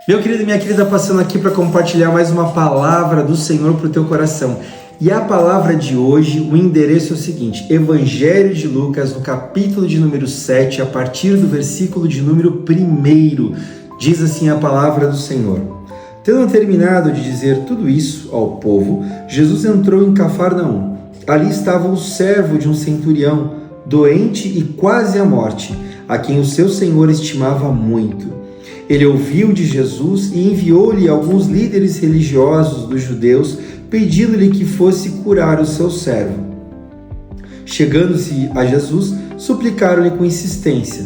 Meu querido e minha querida, passando aqui para compartilhar mais uma palavra do Senhor para o teu coração. E a palavra de hoje, o endereço é o seguinte: Evangelho de Lucas, no capítulo de número 7, a partir do versículo de número 1, diz assim a palavra do Senhor. Tendo terminado de dizer tudo isso ao povo, Jesus entrou em Cafarnaum. Ali estava o servo de um centurião, doente e quase à morte, a quem o seu senhor estimava muito. Ele ouviu de Jesus e enviou-lhe alguns líderes religiosos dos judeus, pedindo-lhe que fosse curar o seu servo. Chegando-se a Jesus, suplicaram-lhe com insistência: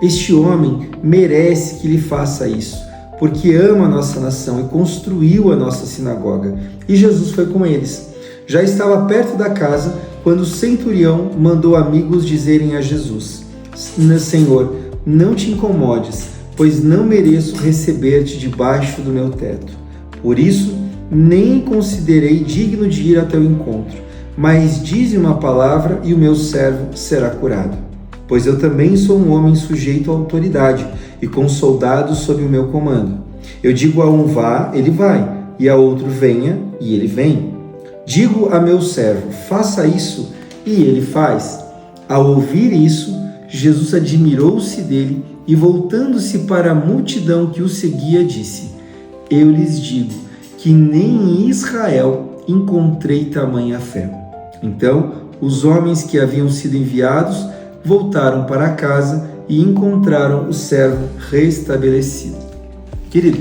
este homem merece que lhe faça isso, porque ama a nossa nação e construiu a nossa sinagoga. E Jesus foi com eles. Já estava perto da casa, quando o centurião mandou amigos dizerem a Jesus: Senhor, não te incomodes, pois não mereço receber-te debaixo do meu teto. Por isso, nem considerei digno de ir a teu encontro, mas dize uma palavra e o meu servo será curado. Pois eu também sou um homem sujeito à autoridade e com soldados sob o meu comando. Eu digo a um vá, ele vai, e a outro venha, e ele vem. Digo a meu servo, faça isso, e ele faz. Ao ouvir isso, Jesus admirou-se dele e, voltando-se para a multidão que o seguia, disse: eu lhes digo que nem em Israel encontrei tamanha fé. Então, os homens que haviam sido enviados voltaram para casa e encontraram o servo restabelecido. Querido,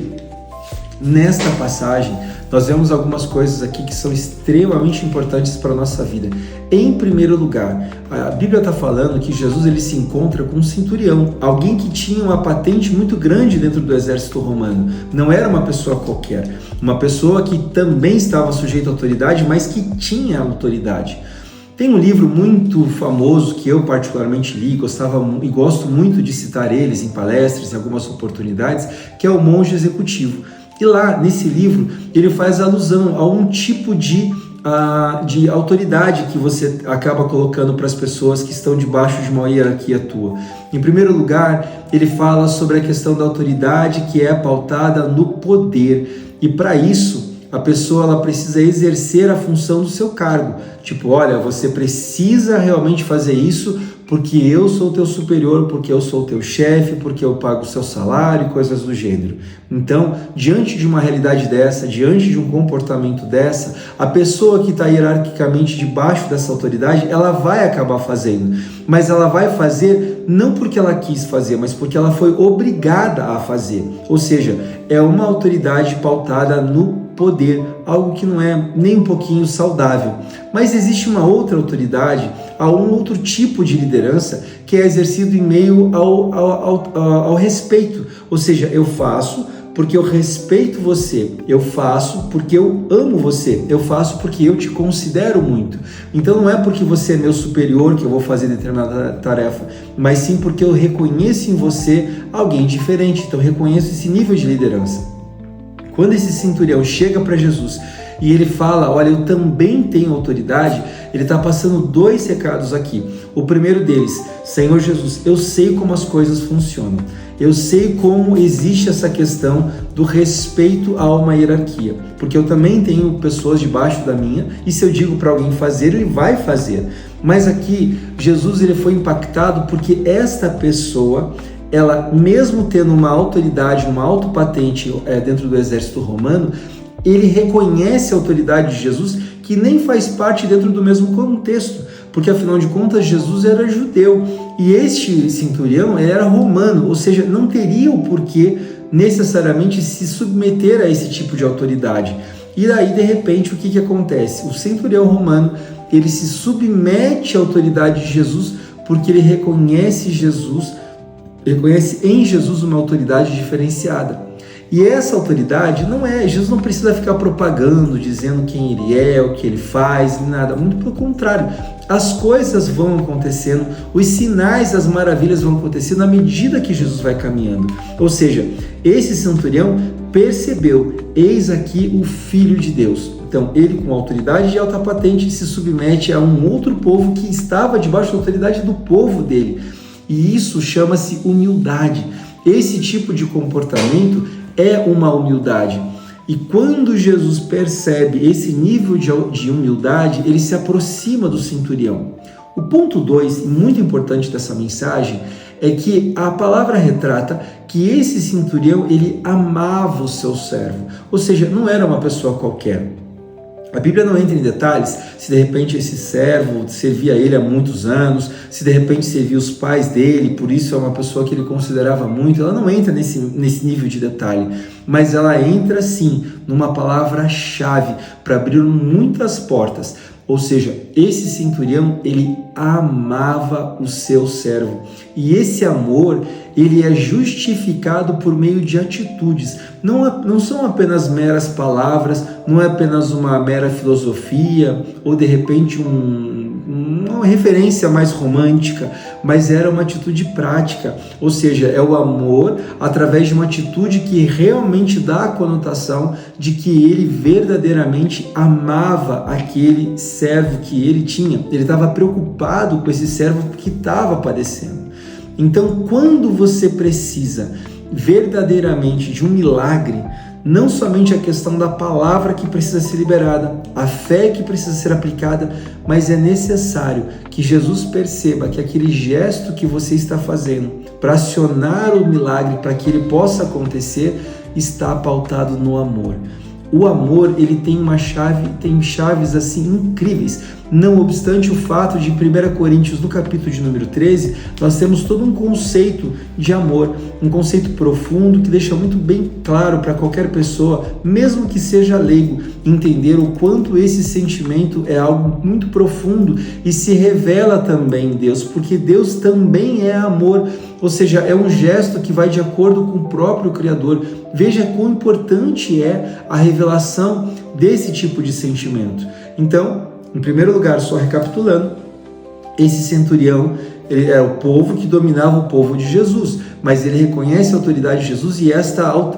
nesta passagem, nós vemos algumas coisas aqui que são extremamente importantes para a nossa vida. Em primeiro lugar, a Bíblia está falando que Jesus ele se encontra com um centurião, alguém que tinha uma patente muito grande dentro do exército romano. Não era uma pessoa qualquer, uma pessoa que também estava sujeita à autoridade, mas que tinha autoridade. Tem um livro muito famoso que eu particularmente li, gostava e gosto muito de citar eles em palestras, em algumas oportunidades, que é O Monge Executivo. E lá, nesse livro, ele faz alusão a um tipo de autoridade que você acaba colocando para as pessoas que estão debaixo de uma hierarquia tua. Em primeiro lugar, ele fala sobre a questão da autoridade que é pautada no poder. E para isso, a pessoa ela precisa exercer a função do seu cargo. Tipo, olha, você precisa realmente fazer isso porque eu sou teu superior, porque eu sou teu chefe, porque eu pago o seu salário e coisas do gênero. Então, diante de uma realidade dessa, diante de um comportamento dessa, a pessoa que está hierarquicamente debaixo dessa autoridade, ela vai acabar fazendo. Mas ela vai fazer não porque ela quis fazer, mas porque ela foi obrigada a fazer. Ou seja, é uma autoridade pautada no poder, algo que não é nem um pouquinho saudável. Mas existe uma outra autoridade, há um outro tipo de liderança que é exercido em meio ao respeito. Ou seja, eu faço porque eu respeito você, eu faço porque eu amo você, eu faço porque eu te considero muito. Então não é porque você é meu superior que eu vou fazer determinada tarefa, mas sim porque eu reconheço em você alguém diferente, então eu reconheço esse nível de liderança. Quando esse centurião chega para Jesus e ele fala, olha, eu também tenho autoridade, ele está passando dois recados aqui. O primeiro deles: Senhor Jesus, eu sei como as coisas funcionam. Eu sei como existe essa questão do respeito a uma hierarquia, porque eu também tenho pessoas debaixo da minha, e se eu digo para alguém fazer, ele vai fazer. Mas aqui, Jesus ele foi impactado porque esta pessoa, ela mesmo tendo uma autoridade, uma autopatente dentro do exército romano, ele reconhece a autoridade de Jesus, que nem faz parte dentro do mesmo contexto, porque afinal de contas Jesus era judeu e este centurião era romano, ou seja, não teria o porquê necessariamente se submeter a esse tipo de autoridade. E daí, de repente, o que acontece? O centurião romano, ele se submete à autoridade de Jesus porque ele reconhece em Jesus uma autoridade diferenciada. E essa autoridade Jesus não precisa ficar propagando, dizendo quem ele é, o que ele faz, nada, muito pelo contrário. As coisas vão acontecendo, os sinais, as maravilhas vão acontecendo à medida que Jesus vai caminhando. Ou seja, esse centurião percebeu, eis aqui o Filho de Deus. Então, ele com autoridade de alta patente se submete a um outro povo que estava debaixo da autoridade do povo dele. E isso chama-se humildade. Esse tipo de comportamento é uma humildade. E quando Jesus percebe esse nível de humildade, ele se aproxima do centurião. O ponto 2, muito importante dessa mensagem, é que a palavra retrata que esse centurião, ele amava o seu servo. Ou seja, não era uma pessoa qualquer. A Bíblia não entra em detalhes se de repente esse servo servia ele há muitos anos, se de repente servia os pais dele, por isso é uma pessoa que ele considerava muito. Ela não entra nesse nível de detalhe, mas ela entra sim numa palavra-chave para abrir muitas portas. Ou seja, esse centurião, ele amava o seu servo. E esse amor, ele é justificado por meio de atitudes. Não são apenas meras palavras, não é apenas uma mera filosofia, ou de repente uma referência mais romântica, mas era uma atitude prática. Ou seja, é o amor através de uma atitude que realmente dá a conotação de que ele verdadeiramente amava aquele servo que ele tinha. Ele estava preocupado com esse servo que estava padecendo. Então, quando você precisa verdadeiramente de um milagre, não somente a questão da palavra que precisa ser liberada, a fé que precisa ser aplicada, mas é necessário que Jesus perceba que aquele gesto que você está fazendo para acionar o milagre, para que ele possa acontecer, está pautado no amor. O amor, ele tem chaves assim incríveis. Não obstante o fato de 1 Coríntios, no capítulo de número 13, nós temos todo um conceito de amor, um conceito profundo que deixa muito bem claro para qualquer pessoa, mesmo que seja leigo, entender o quanto esse sentimento é algo muito profundo e se revela também em Deus, porque Deus também é amor, ou seja, é um gesto que vai de acordo com o próprio Criador. Veja quão importante é a revelação desse tipo de sentimento. Então, em primeiro lugar, só recapitulando, esse centurião, ele era o povo que dominava o povo de Jesus, mas ele reconhece a autoridade de Jesus e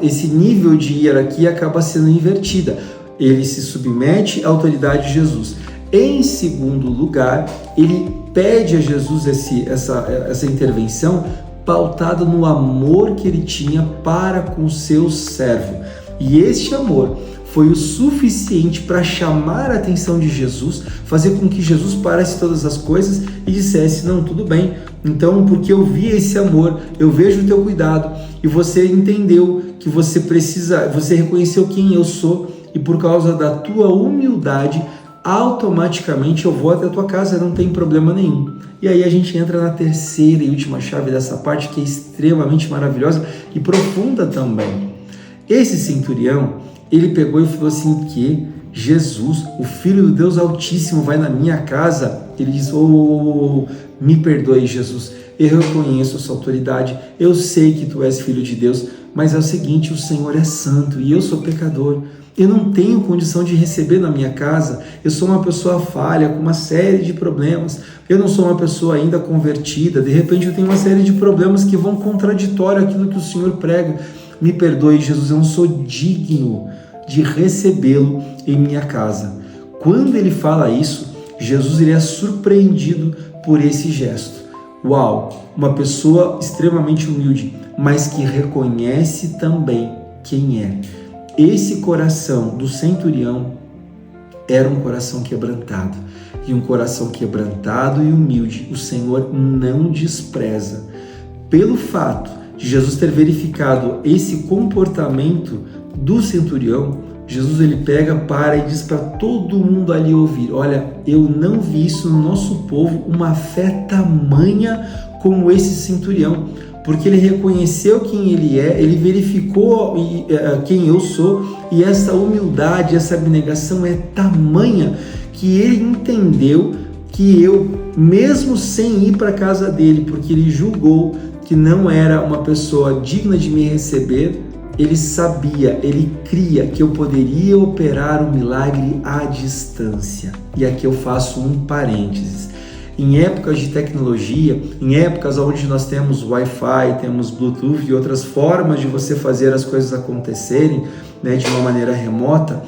esse nível de hierarquia acaba sendo invertida. Ele se submete à autoridade de Jesus. Em segundo lugar, ele pede a Jesus essa intervenção pautada no amor que ele tinha para com o seu servo. E este amor foi o suficiente para chamar a atenção de Jesus, fazer com que Jesus parasse todas as coisas e dissesse: não, tudo bem, então porque eu vi esse amor, eu vejo o teu cuidado, e você entendeu que você reconheceu quem eu sou, e por causa da tua humildade, automaticamente eu vou até a tua casa, não tem problema nenhum. E aí a gente entra na terceira e última chave dessa parte, que é extremamente maravilhosa e profunda também. Esse centurião, ele pegou e falou assim que Jesus, o Filho do Deus Altíssimo, vai na minha casa. Ele diz: me perdoe, Jesus, eu reconheço a sua autoridade, eu sei que tu és Filho de Deus, mas é o seguinte, o Senhor é santo e eu sou pecador. Eu não tenho condição de receber na minha casa, eu sou uma pessoa falha, com uma série de problemas, eu não sou uma pessoa ainda convertida, de repente eu tenho uma série de problemas que vão contraditório àquilo que o Senhor prega. Me perdoe, Jesus, eu não sou digno de recebê-lo em minha casa. Quando ele fala isso, Jesus ele é surpreendido por esse gesto. Uau, uma pessoa extremamente humilde, mas que reconhece também quem é. Esse coração do centurião era um coração quebrantado. E um coração quebrantado e humilde, o Senhor não despreza. Pelo fato de Jesus ter verificado esse comportamento do centurião, Jesus ele pega, para e diz para todo mundo ali ouvir: olha, eu não vi isso no nosso povo, uma fé tamanha como esse centurião, porque ele reconheceu quem ele é, ele verificou quem eu sou, e essa humildade, essa abnegação é tamanha que ele entendeu que eu, mesmo sem ir para a casa dele, porque ele julgou que não era uma pessoa digna de me receber, ele sabia, ele cria que eu poderia operar um milagre à distância. E aqui eu faço um parênteses. Em épocas de tecnologia, em épocas onde nós temos Wi-Fi, temos Bluetooth e outras formas de você fazer as coisas acontecerem, né, de uma maneira remota,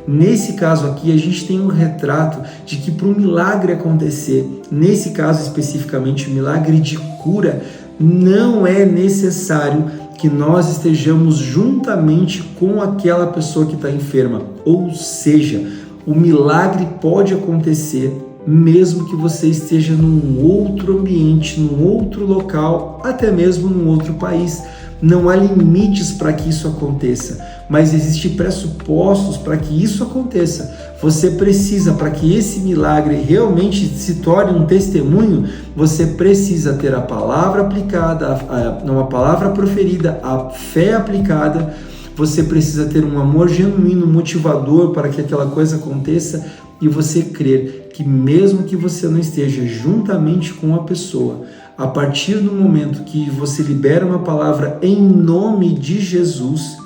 nesse caso aqui a gente tem um retrato de que para um milagre acontecer, nesse caso especificamente o milagre de cura, não é necessário que nós estejamos juntamente com aquela pessoa que está enferma. Ou seja, o milagre pode acontecer mesmo que você esteja num outro ambiente, num outro local, até mesmo num outro país. Não há limites para que isso aconteça, mas existem pressupostos para que isso aconteça. Você precisa, para que esse milagre realmente se torne um testemunho, você precisa ter a palavra aplicada, uma palavra proferida, a fé aplicada. Você precisa ter um amor genuíno, motivador para que aquela coisa aconteça, e você crer que mesmo que você não esteja juntamente com a pessoa, a partir do momento que você libera uma palavra em nome de Jesus,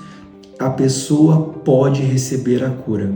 a pessoa pode receber a cura.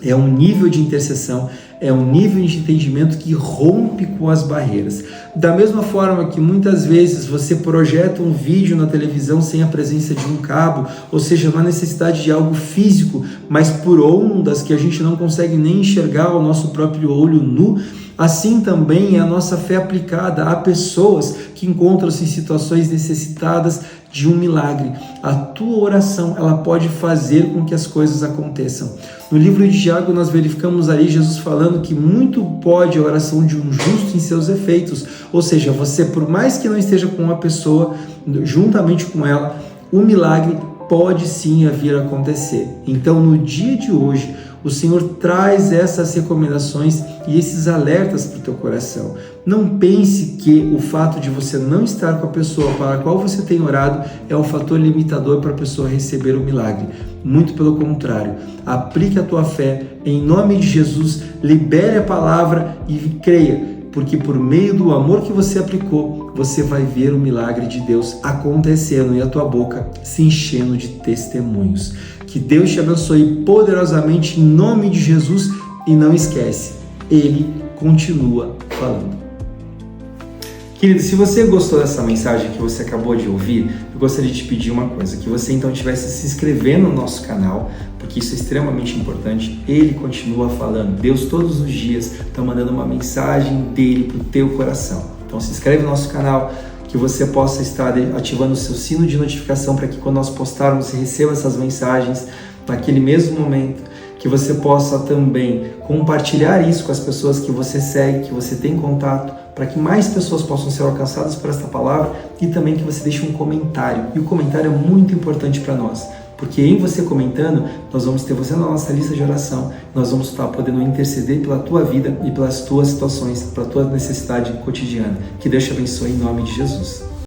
É um nível de intercessão, é um nível de entendimento que rompe com as barreiras. Da mesma forma que muitas vezes você projeta um vídeo na televisão sem a presença de um cabo, ou seja, não há necessidade de algo físico, mas por ondas que a gente não consegue nem enxergar ao nosso próprio olho nu, assim também é a nossa fé aplicada a pessoas que encontram-se em situações necessitadas de um milagre. A tua oração, ela pode fazer com que as coisas aconteçam. No livro de Tiago, nós verificamos ali Jesus falando que muito pode a oração de um justo em seus efeitos. Ou seja, você, por mais que não esteja com uma pessoa, juntamente com ela, o milagre pode sim vir a acontecer. Então, no dia de hoje, o Senhor traz essas recomendações e esses alertas para o teu coração. Não pense que o fato de você não estar com a pessoa para a qual você tem orado é um fator limitador para a pessoa receber o milagre. Muito pelo contrário. Aplique a tua fé em nome de Jesus, libere a palavra e creia, porque por meio do amor que você aplicou, você vai ver o milagre de Deus acontecendo e a tua boca se enchendo de testemunhos. Que Deus te abençoe poderosamente em nome de Jesus e não esquece, Ele continua falando. Querido, se você gostou dessa mensagem que você acabou de ouvir, eu gostaria de te pedir uma coisa, que você então estivesse se inscrevendo no nosso canal, porque isso é extremamente importante. Ele continua falando. Deus todos os dias está mandando uma mensagem dele para o teu coração. Então se inscreve no nosso canal, que você possa estar ativando o seu sino de notificação para que quando nós postarmos você receba essas mensagens naquele mesmo momento, que você possa também compartilhar isso com as pessoas que você segue, que você tem contato, para que mais pessoas possam ser alcançadas por esta palavra, e também que você deixe um comentário. E o comentário é muito importante para nós, porque em você comentando, nós vamos ter você na nossa lista de oração, nós vamos estar podendo interceder pela tua vida e pelas tuas situações, pela tua necessidade cotidiana. Que Deus te abençoe em nome de Jesus.